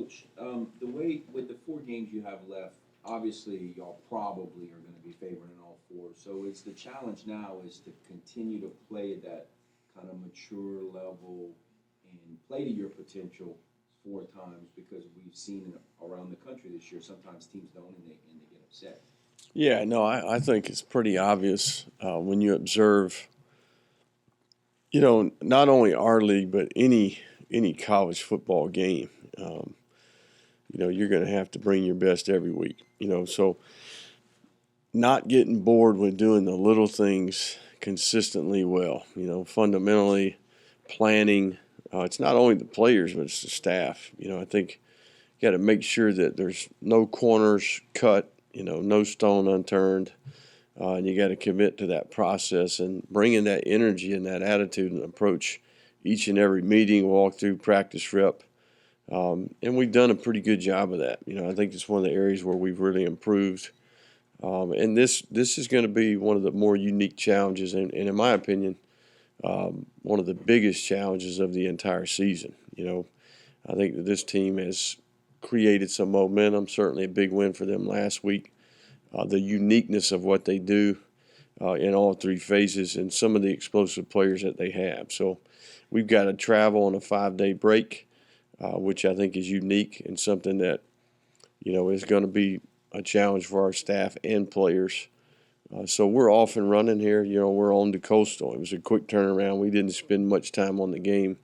Coach, the way with the 4 games you have left, obviously y'all probably are going to be favored in all four. So it's the challenge now is to continue to play at that kind of mature level and play to your potential 4 times because we've seen around the country this year sometimes teams don't and they get upset. Yeah, no, I think it's pretty obvious when you observe, not only our league but any college football game. Um, you're going to have to bring your best every week. So not getting bored with doing the little things consistently well. Fundamentally planning. It's not only the players, but it's the staff. I think you got to make sure that there's no corners cut, no stone unturned. And you got to commit to that process and bring in that energy and that attitude and approach each and every meeting, walkthrough, practice rep. And we've done a pretty good job of that. I think it's one of the areas where we've really improved. And this is going to be one of the more unique challenges, and in my opinion, one of the biggest challenges of the entire season. I think that this team has created some momentum, certainly a big win for them last week. The uniqueness of what they do in all 3 phases and some of the explosive players that they have. So we've got to travel on a 5-day break, which I think is unique and something that, is going to be a challenge for our staff and players. So we're off and running here. We're on to Coastal. It was a quick turnaround. We didn't spend much time on the game,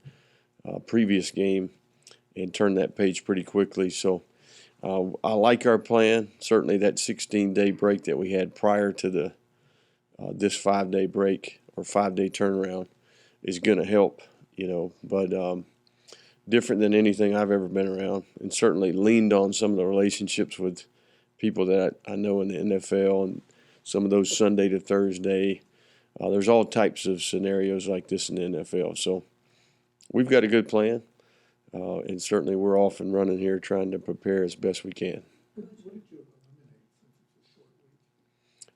previous game, and turned that page pretty quickly. So I like our plan. Certainly that 16-day break that we had prior to this 5-day break or 5-day turnaround is going to help, but different than anything I've ever been around, and certainly leaned on some of the relationships with people that I know in the NFL and some of those Sunday to Thursday. There's all types of scenarios like this in the NFL. So we've got a good plan, and certainly we're off and running here trying to prepare as best we can.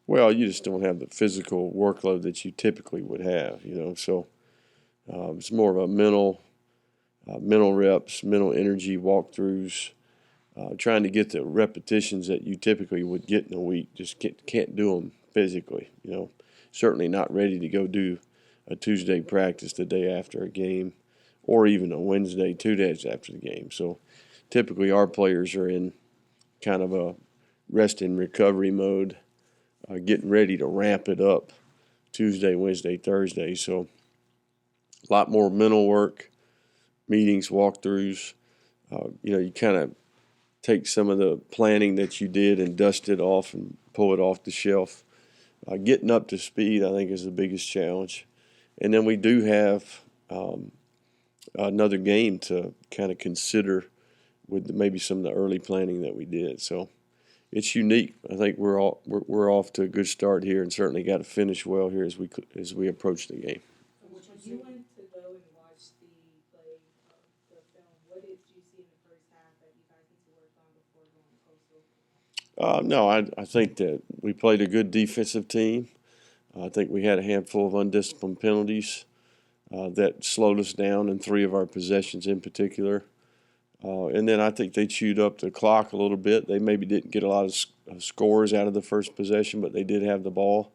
Well, you just don't have the physical workload that you typically would have, So it's more of a mental reps, mental energy walkthroughs, trying to get the repetitions that you typically would get in a week. Just can't do them physically, Certainly not ready to go do a Tuesday practice the day after a game or even a Wednesday 2 days after the game. So typically our players are in kind of a rest and recovery mode, getting ready to ramp it up Tuesday, Wednesday, Thursday. So a lot more mental work, meetings, walkthroughs. You kind of take some of the planning that you did and dust it off and pull it off the shelf. Getting up to speed, I think, is the biggest challenge. And then we do have another game to kind of consider with maybe some of the early planning that we did. So it's unique. I think we're off to a good start here, and certainly got to finish well here as we approach the game. You went to go and watch the play the film. What did you see in the first half that you guys need to work on before going to Coastal? No, I think that we played a good defensive team. I think we had a handful of undisciplined penalties that slowed us down in 3 of our possessions in particular. And then I think they chewed up the clock a little bit. They maybe didn't get a lot of scores out of the first possession, but they did have the ball.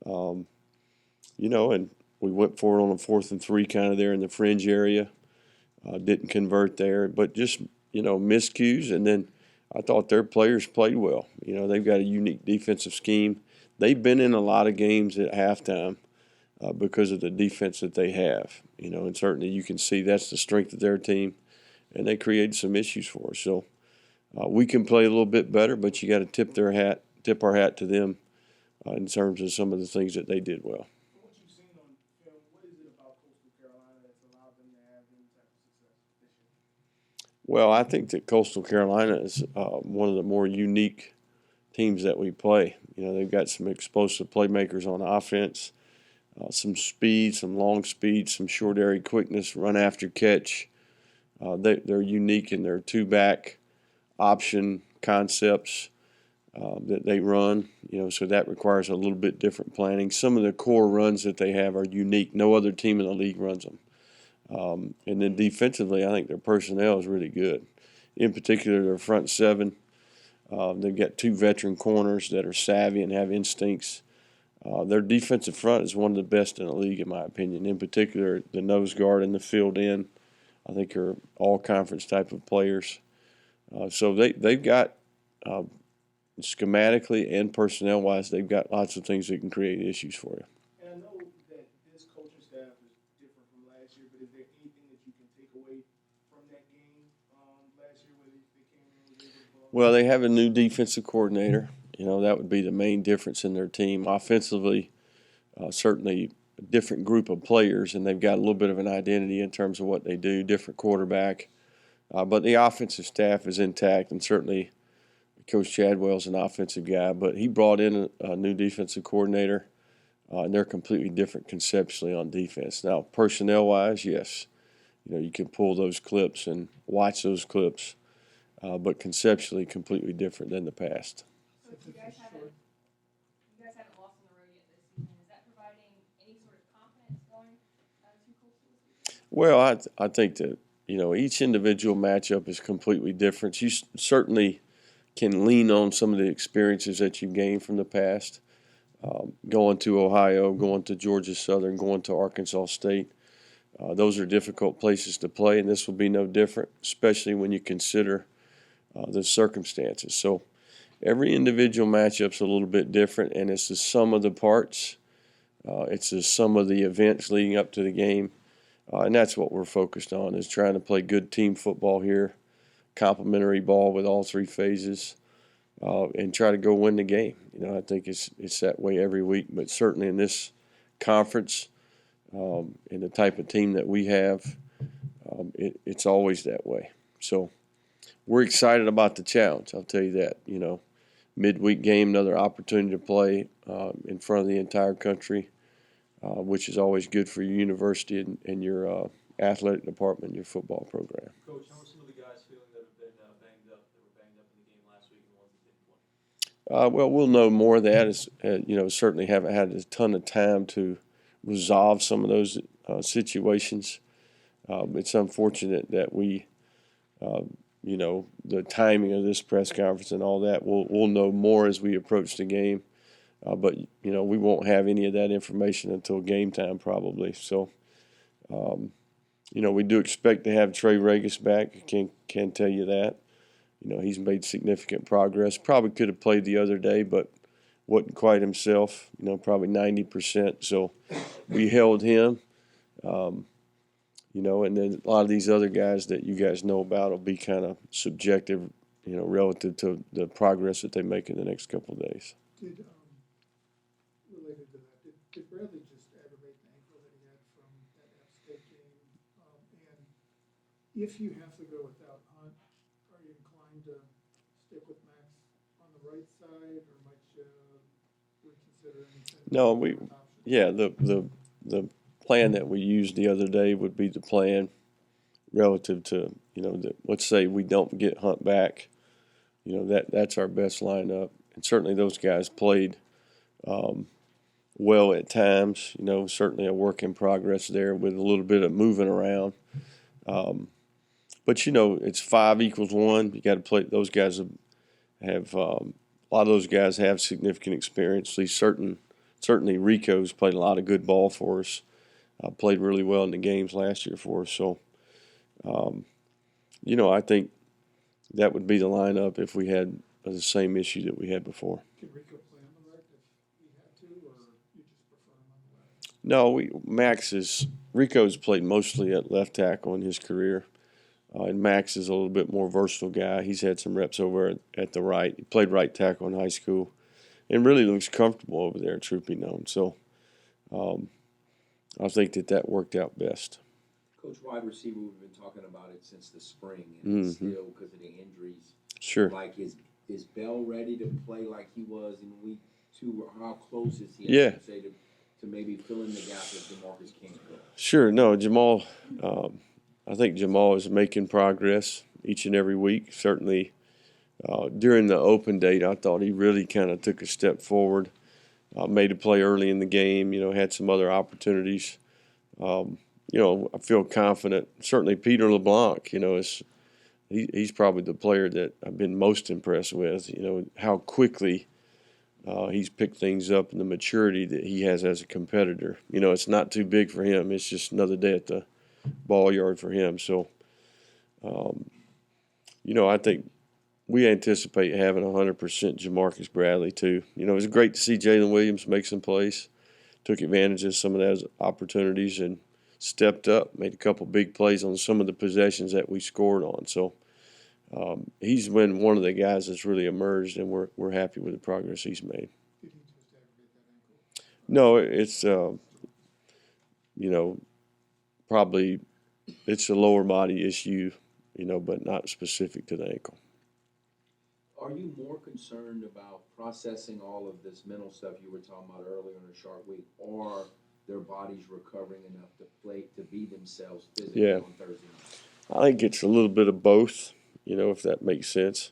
And we went for it on a 4th and 3 kind of there in the fringe area. Didn't convert there, but just, miscues. And then I thought their players played well. They've got a unique defensive scheme. They've been in a lot of games at halftime because of the defense that they have. And certainly you can see that's the strength of their team. And they created some issues for us. So we can play a little bit better, but you got to tip our hat to them in terms of some of the things that they did well. From what you've seen on film, what is it about Coastal Carolina that's allowed them to have any type of success this year? Well, I think that Coastal Carolina is one of the more unique teams that we play. They've got some explosive playmakers on offense, some speed, some long speed, some short area quickness, run after catch. They're unique in their 2-back option concepts that they run, so that requires a little bit different planning. Some of the core runs that they have are unique. No other team in the league runs them. And then defensively, I think their personnel is really good. in particular their front seven. They've got 2 veteran corners that are savvy and have instincts. Their defensive front is one of the best in the league, in my opinion. In particular, the nose guard and the field end, I think, are all-conference type of players. So they've got, schematically and personnel-wise, they've got lots of things that can create issues for you. And I know that this coaching staff is different from last year, but is there anything that you can take away from that game last year where they came in and was able to pull off? Well, they have a new defensive coordinator. You know, that would be the main difference in their team. Offensively, certainly a different group of players, and they've got a little bit of an identity in terms of what they do, different quarterback. But the offensive staff is intact, and certainly Coach Chadwell's an offensive guy, but he brought in a new defensive coordinator, and they're completely different conceptually on defense. Now, personnel-wise, yes, you know, you can pull those clips and watch those clips, but conceptually completely different than the past. So you guys haven't lost on the road yet this season. Is that providing any sort of confidence going to Coastal this season? Well, I think that, you know, each individual matchup is completely different. You certainly can lean on some of the experiences that you gained from the past, going to Ohio, going to Georgia Southern, going to Arkansas State. Those are difficult places to play, and this will be no different, especially when you consider the circumstances. So every individual matchup's a little bit different, and it's the sum of the parts. It's the sum of the events leading up to the game. And that's what we're focused on, is trying to play good team football here, complementary ball with all 3 phases, and try to go win the game. You know, I think it's that way every week, but certainly in this conference, and the type of team that we have, it's always that way. So we're excited about the challenge, I'll tell you that. You know, midweek game, another opportunity to play in front of the entire country, which is always good for your university and your athletic department and your football program. Coach, how are some of the guys feeling that have been banged up, that were banged up in the game last week and the ones that didn't play? Well, we'll know more of that. As, you know, certainly haven't had a ton of time to resolve some of those situations. It's unfortunate that we, you know, the timing of this press conference and all that, we'll know more as we approach the game. But, you know, we won't have any of that information until game time probably. So, you know, we do expect to have Trey Regis back. Can tell you that. You know, he's made significant progress. Probably could have played the other day, but wasn't quite himself, you know, probably 90%. So we held him. You know, and then a lot of these other guys that you guys know about will be kind of subjective, you know, relative to the progress that they make in the next couple of days. Related to that, did Bradley just aggravate the ankle that he had from that App State game? And if you have to go without Hunt, are you inclined to stick with Max on the right side, or might you reconsider anything? No, the plan that we used the other day would be the plan relative to, you know, let's say we don't get Hunt back. You know, that's our best lineup. And certainly those guys played well at times. You know, certainly a work in progress there with a little bit of moving around. But, you know, it's 5 equals 1. You got to play. Those guys have a lot of those guys have significant experience. At least certainly Rico's played a lot of good ball for us. Played really well in the games last year for us. So, you know, I think that would be the lineup if we had the same issue that we had before. Could Rico play on the right if he had to, or you just prefer him on the left? No, Rico's played mostly at left tackle in his career. And Max is a little bit more versatile guy. He's had some reps over at the right. He played right tackle in high school and really looks comfortable over there, truth be known. So, I think that worked out best. Coach, wide receiver, we've been talking about it since the spring, and it's still because of the injuries. Sure. Like, is Bell ready to play like he was in week 2? Or how close is he, Yeah. I should say, to maybe fill in the gap if DeMarcus can't go? Sure. No, Jamal, I think Jamal is making progress each and every week. Certainly during the open date, I thought he really kind of took a step forward. Made a play early in the game, you know, had some other opportunities. You know, I feel confident. Certainly Peter LeBlanc, you know, is he's probably the player that I've been most impressed with. How quickly he's picked things up and the maturity that he has as a competitor. It's not too big for him. It's just another day at the ball yard for him. So, I think we anticipate having 100% Jamarcus Bradley too. It was great to see Jalen Williams make some plays, took advantage of some of those opportunities and stepped up, made a couple big plays on some of the possessions that we scored on. So he's been one of the guys that's really emerged, and we're happy with the progress he's made. Did he just aggravate that ankle? No, it's probably it's a lower body issue, but not specific to the ankle. Are you more concerned about processing all of this mental stuff you were talking about earlier in the Shark Week, or their bodies recovering enough to be themselves physically on Thursday night? I think it's a little bit of both, if that makes sense.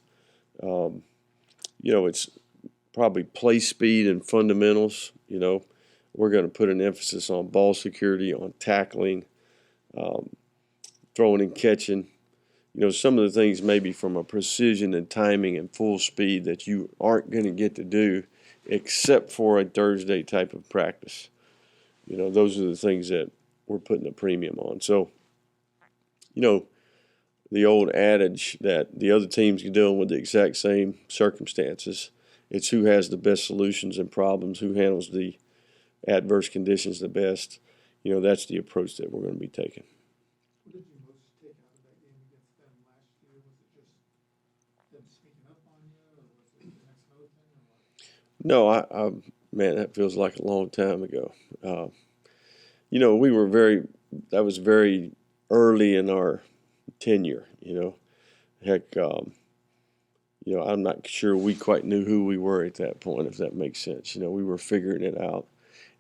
It's probably play speed and fundamentals. We're going to put an emphasis on ball security, on tackling, throwing and catching. Some of the things maybe from a precision and timing and full speed that you aren't going to get to do except for a Thursday type of practice. Those are the things that we're putting a premium on. So, the old adage that the other teams are dealing with the exact same circumstances. It's who has the best solutions and problems, who handles the adverse conditions the best. That's the approach that we're going to be taking. What did you most take out of that game against them last year? Was it just them sneaking up on you, or was it the next other thing, or what? No, man, that feels like a long time ago. That was very early in our tenure, Heck, I'm not sure we quite knew who we were at that point, if that makes sense. We were figuring it out.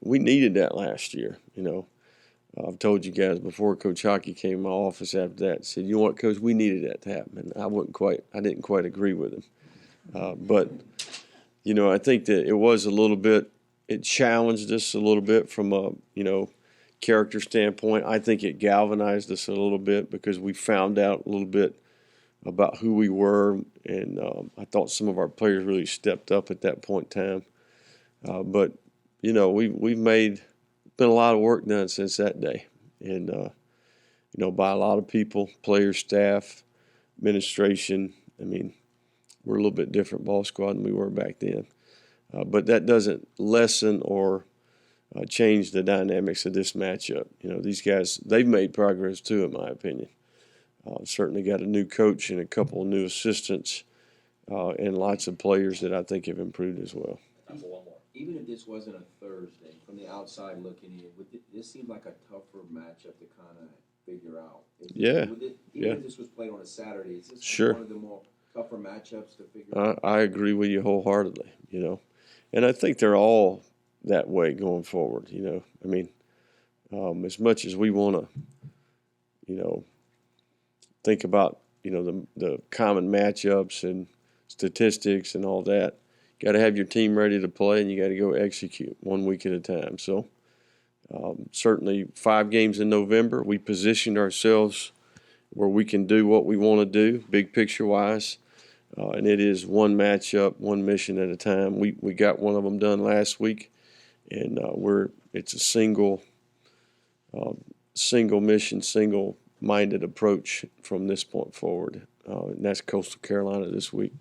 We needed that last year, I've told you guys before Coach Hockey came in my office after that and said, what, Coach, we needed that to happen. And I didn't quite agree with him. But I think that it challenged us a little bit from a, character standpoint. I think it galvanized us a little bit because we found out a little bit about who we were. And I thought some of our players really stepped up at that point in time. But, we've been a lot of work done since that day. And, by a lot of people, players, staff, administration. I mean, we're a little bit different ball squad than we were back then. But that doesn't lessen or change the dynamics of this matchup. These guys, they've made progress too, in my opinion. Certainly got a new coach and a couple of new assistants and lots of players that I think have improved as well. Even if this wasn't a Thursday, from the outside looking in, this seemed like a tougher matchup to kind of figure out. Even if this was played on a Saturday, is this one of the more tougher matchups to figure out? I agree with you wholeheartedly, And I think they're all that way going forward, I mean, as much as we want to, think about, the common matchups and statistics and all that, you got to have your team ready to play and you got to go execute 1 week at a time. So certainly 5 games in November, we positioned ourselves where we can do what we want to do, big picture wise. And it is one matchup, one mission at a time. We got one of them done last week, and it's a single mission, single-minded approach from this point forward. And that's Coastal Carolina this week.